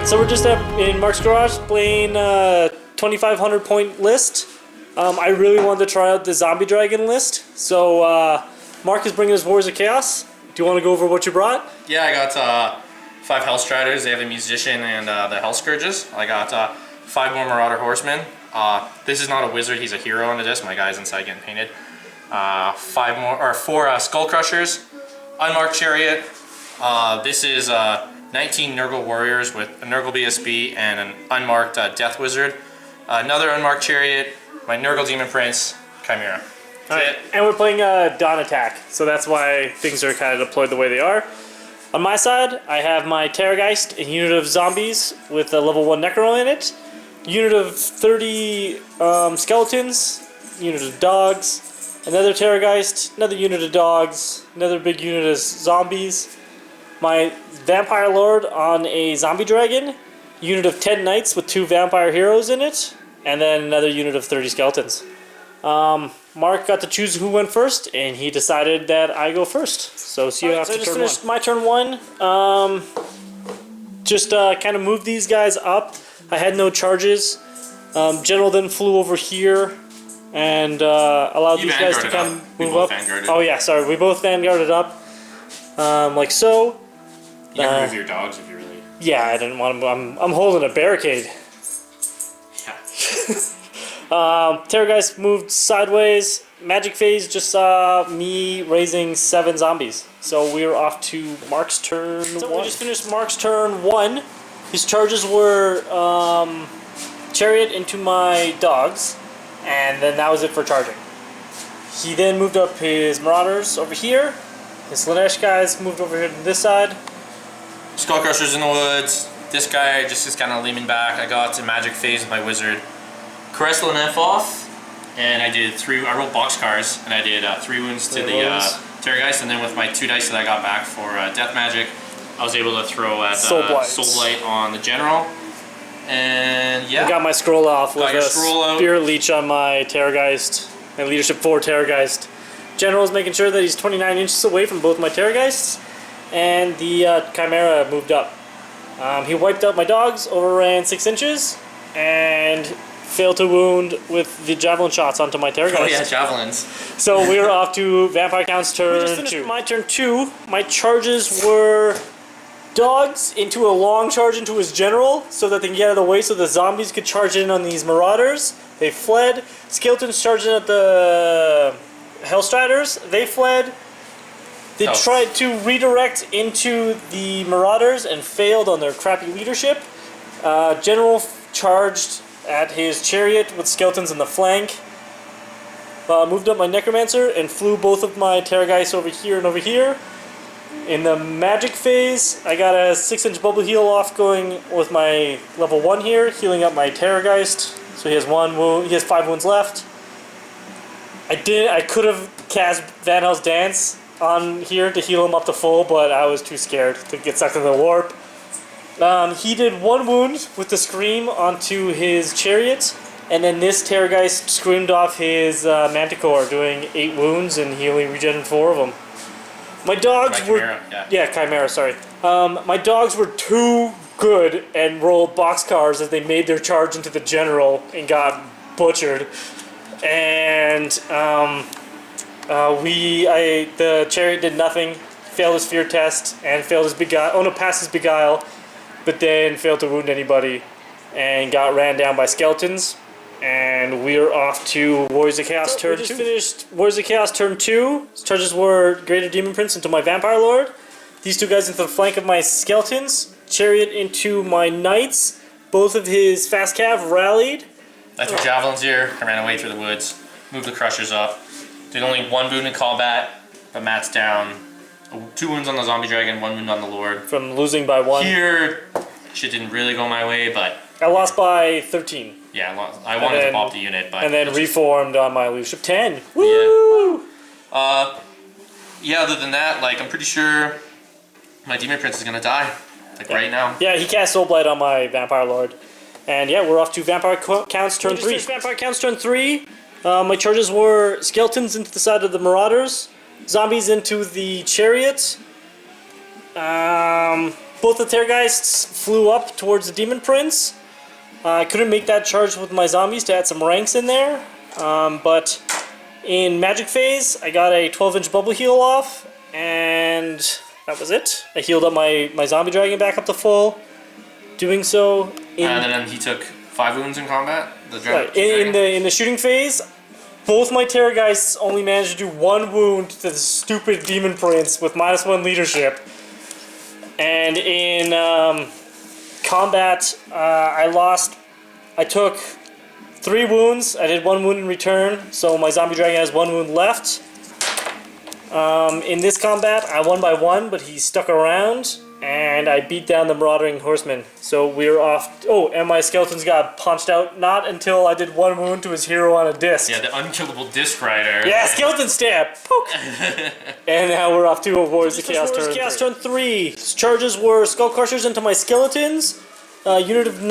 So we're just in Mark's garage playing 2,500 point list. I really wanted to try out the Zombie Dragon list. So Mark is bringing us Warriors of Chaos. Do you want to go over what you brought? Yeah, I got 5 Hellstriders. They have the Musician and the Hell Scourges. I got 5 more Marauder Horsemen. This is not a wizard, he's a hero into this. My guy's inside getting painted. 4 Skull Crushers, Unmarked Chariot. This is 19 Nurgle Warriors with a Nurgle BSB and an unmarked Death Wizard. Another Unmarked Chariot, my Nurgle Demon Prince, Chimera. Alright, and we're playing Dawn Attack, so that's why things are kind of deployed the way they are. On my side, I have my Terrorgeist, a unit of zombies with a level 1 Necro in it, unit of 30 skeletons, unit of dogs, another Terrorgeist, another unit of dogs, another big unit of zombies, my Vampire Lord on a Zombie Dragon, unit of 10 Knights with 2 Vampire Heroes in it, and then another unit of 30 skeletons. Mark got to choose who went first, and he decided that I go first. So see you after turn 1. I just finished my turn 1. Just kind of moved these guys up. I had no charges. General then flew over here and allowed these guys to kind of move up. Oh yeah, sorry, we both vanguarded up. Like so. You can move your dogs if you really... Yeah, I didn't want them. I'm holding a barricade. Yeah. Terrorgeist moved sideways. Magic Phase just saw me raising 7 zombies. So we're off to Mark's turn 1. We just finished Mark's turn 1. His charges were Chariot into my dogs, and then that was it for charging. He then moved up his Marauders over here. His Slaanesh guys moved over here to this side. Skull Crushers in the woods. This guy just is kind of leaning back. I got a Magic Phase with my wizard. Caress the Nephoth, and I rolled boxcars, and I did 3 wounds to the Terrorgeist, and then with my 2 dice that I got back for Death Magic, I was able to throw at Soul Blight on the General. And yeah. I got my scroll off with a Spirit Leech on my Terrorgeist, and Leadership 4 Terrorgeist. General's making sure that he's 29 inches away from both my Terrorgeists, and the Chimera moved up. He wiped out my dogs, overran 6 inches, and failed to wound with the javelin shots onto my Terrorgeist. Oh yeah, javelins. So we were off to Vampire Count's turn 2. We just finished my turn 2. My charges were dogs into a long charge into his general so that they can get out of the way so the zombies could charge in on these Marauders. They fled. Skeletons charged in at the Hellstriders. They fled. They tried to redirect into the Marauders and failed on their crappy leadership. General charged at his Chariot with skeletons in the flank. Moved up my Necromancer and flew both of my Terrorgeists over here and over here. In the Magic Phase, I got a 6-inch bubble heal off going with my level 1 here, healing up my Terrorgeist. So he has 1 wound. He has 5 wounds left. I could have cast Van Hell's Dance on here to heal him up to full, but I was too scared to get sucked into the warp. He did 1 wound with the Scream onto his Chariot, and then this Terrorgeist screamed off his Manticore, doing 8 wounds and healing regen 4 of them. My dogs were... Chimera, sorry. My dogs were too good and rolled boxcars as they made their charge into the General and got butchered. And the Chariot did nothing, failed his Fear test, and failed his Beguile. Oh no, passed his Beguile, but then failed to wound anybody and got ran down by skeletons. And we're off to Warriors of Chaos turn 2. We just finished Warriors of Chaos turn 2. His charges were Greater Demon Prince into my Vampire Lord. These 2 guys into the flank of my skeletons. Chariot into my Knights. Both of his Fast Cav rallied. I threw javelins here. I ran away through the woods. Moved the Crushers up. Did only 1 wound in combat, but Matt's down. 2 wounds on the Zombie Dragon, 1 wound on the Lord. From losing by 1. Here, shit didn't really go my way, but... I lost by 13. Yeah, I wanted to pop the unit, but... And then reformed on my leadership 10. Woo! Yeah, other than that, like, I'm pretty sure my Demon Prince is gonna die. Like, right now. Yeah, he cast Soul Blight on my Vampire Lord. And yeah, we're off to Vampire Counts turn 3. Vampire Counts turn 3. My charges were Skeletons into the side of the Marauders. Zombies into the Chariot. both the Terrorgeists flew up towards the Demon Prince. I couldn't make that charge with my zombies to add some ranks in there, but in Magic Phase, I got a 12-inch bubble heal off, and that was it. I healed up my zombie dragon back up to full. Doing so, and then he took 5 wounds in combat. Right. In the shooting phase, both my Terrorgeists only managed to do 1 wound to the stupid Demon Prince with -1 leadership. And in combat, I took 3 wounds. I did 1 wound in return, so my zombie dragon has 1 wound left. In this combat, I won by 1, but he stuck around, and I beat down the Marauding Horseman. So we're off. Oh, and my skeletons got punched out, not until I did 1 wound to his hero on a disc. Yeah, the unkillable disc rider. Yeah, skeleton stab. Poke. And now we're off to Warriors of Chaos turn 3. Charges were Skull Crushers into my skeletons. Unit of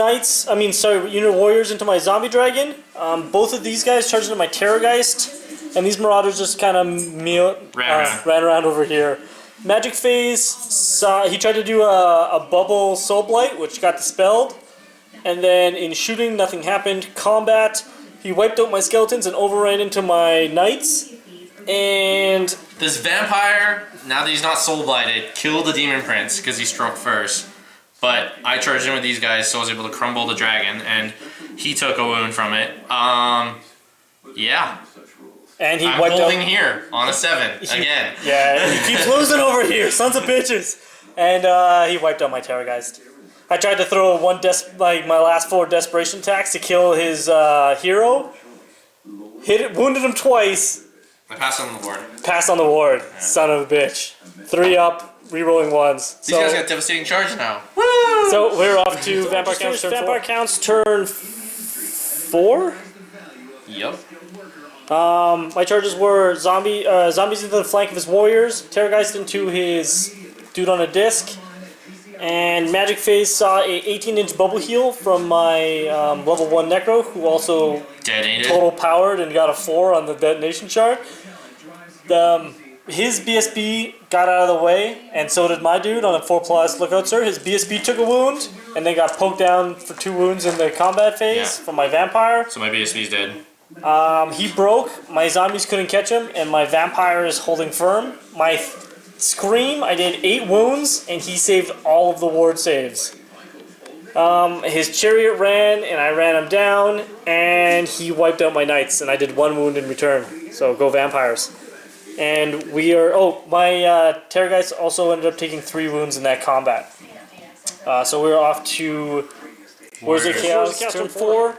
warriors into my zombie dragon. Both of these guys charged into my Terrorgeist, and these marauders just kind of ran around over here. Magic Phase, he tried to do a bubble Soul Blight, which got dispelled, and then in shooting, nothing happened. Combat, he wiped out my skeletons and overran into my knights, and this vampire, now that he's not Soul Blighted, killed the Demon Prince because he struck first. But I charged in with these guys, so I was able to crumble the dragon, and he took a wound from it. Yeah. And I'm holding here on a 7 again. Yeah, he keeps losing over here, sons of bitches. And he wiped out my Terrorgeist. I tried to throw my last 4 desperation attacks to kill his hero. Wounded him twice. I passed on the ward. Passed on the ward, yeah. Son of a bitch. 3 up. Rerolling 1s. These guys got devastating charge now. Woo! So we're off to Vampire Counts turn 4. Vampire Counts turn 4? Yep. My charges were zombies into the flank of his warriors, Terrorgeist into his dude on a disc, and Magic Phase saw a 18-inch bubble heal from my level 1 Necro, who also detonated. Total powered and got a 4 on the detonation chart. His BSB got out of the way, and so did my dude on a 4+. Look out, sir. His BSB took a wound, and then got poked down for 2 wounds in the combat phase from my vampire. So my BSB's dead. He broke. My zombies couldn't catch him, and my vampire is holding firm. My Scream, I did 8 wounds, and he saved all of the ward saves. His Chariot ran, and I ran him down, and he wiped out my knights, and I did 1 wound in return. So go vampires. And we are... Oh, my Terrorgeist also ended up taking 3 wounds in that combat. So we're off to... Where's the Chaos? Turn 4.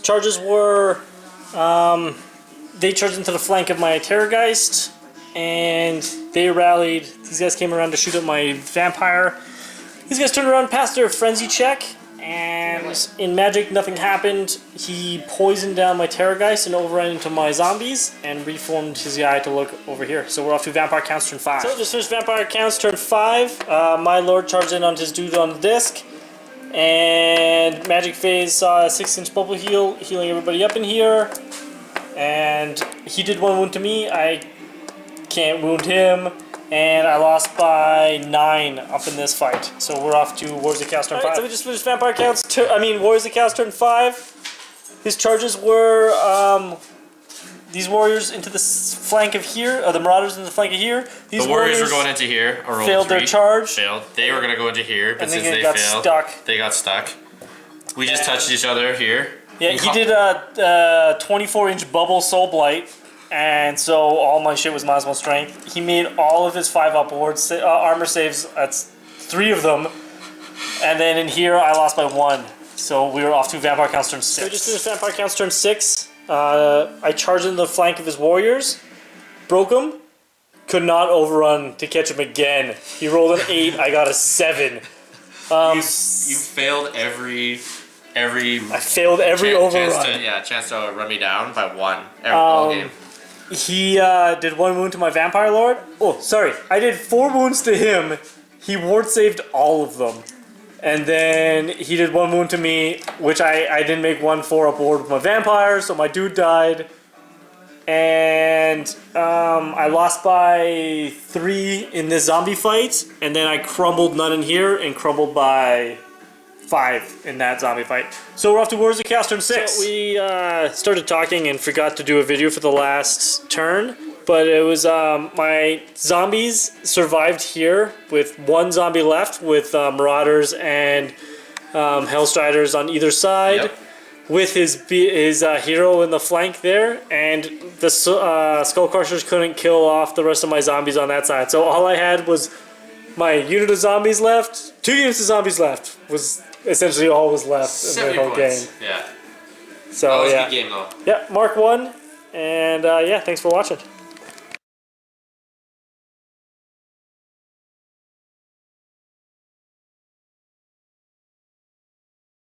Charges were... they charged into the flank of my Terrorgeist, and they rallied. These guys came around to shoot at my Vampire. These guys turned around, passed their Frenzy check, and in Magic, nothing happened. He poisoned down my Terrorgeist and overran into my zombies and reformed his guy to look over here. So we're off to Vampire Counts turn 5. So just finished Vampire Counts turn 5. My Lord charged in on his dude on the disc. And Magic Phase saw a 6-inch bubble heal, healing everybody up in here. And he did 1 wound to me. I can't wound him. And I lost by 9 up in this fight. So we're off to Warriors of Chaos turn 5. So we just finished Vampire Counts, Warriors of Chaos turn 5. His charges were these warriors into the flank of here, the marauders in the flank of here. These the warriors were going into here. Failed their charge. Failed. They were going to go into here, but since they failed, they got stuck. We just touched each other here. Yeah, he did a 24-inch bubble Soul Blight, and so all my shit was -1 strength. He made all of his 5-up armor saves. That's 3 of them. And then in here, I lost by 1. So we were off to Vampire Counts turn 6. So we just finished Vampire Counts turn 6. I charged into the flank of his warriors, broke him, could not overrun to catch him again. He rolled an 8, I got a 7. You failed every I failed every overrun. Chance to run me down by 1 all game. He did 1 wound to my Vampire Lord. Oh, sorry. I did 4 wounds to him. He ward saved all of them. And then he did 1 wound to me, which I didn't make 1 4-up ward with my Vampire, so my dude died. and I lost by 3 in this zombie fight, and then I crumbled none in here and crumbled by 5 in that zombie fight. So we're off to Wars of Chaos turn 6. So we started talking and forgot to do a video for the last turn, but it was my zombies survived here with 1 zombie left with Marauders and Hellstriders on either side. Yep. With his hero in the flank there, and the Skull Crushers couldn't kill off the rest of my zombies on that side. So all I had was my unit of zombies left, 2 units of zombies left, was essentially all was left in the whole game. Yeah. So that was yeah. a good game though. Yeah, Mark won, and yeah, thanks for watching.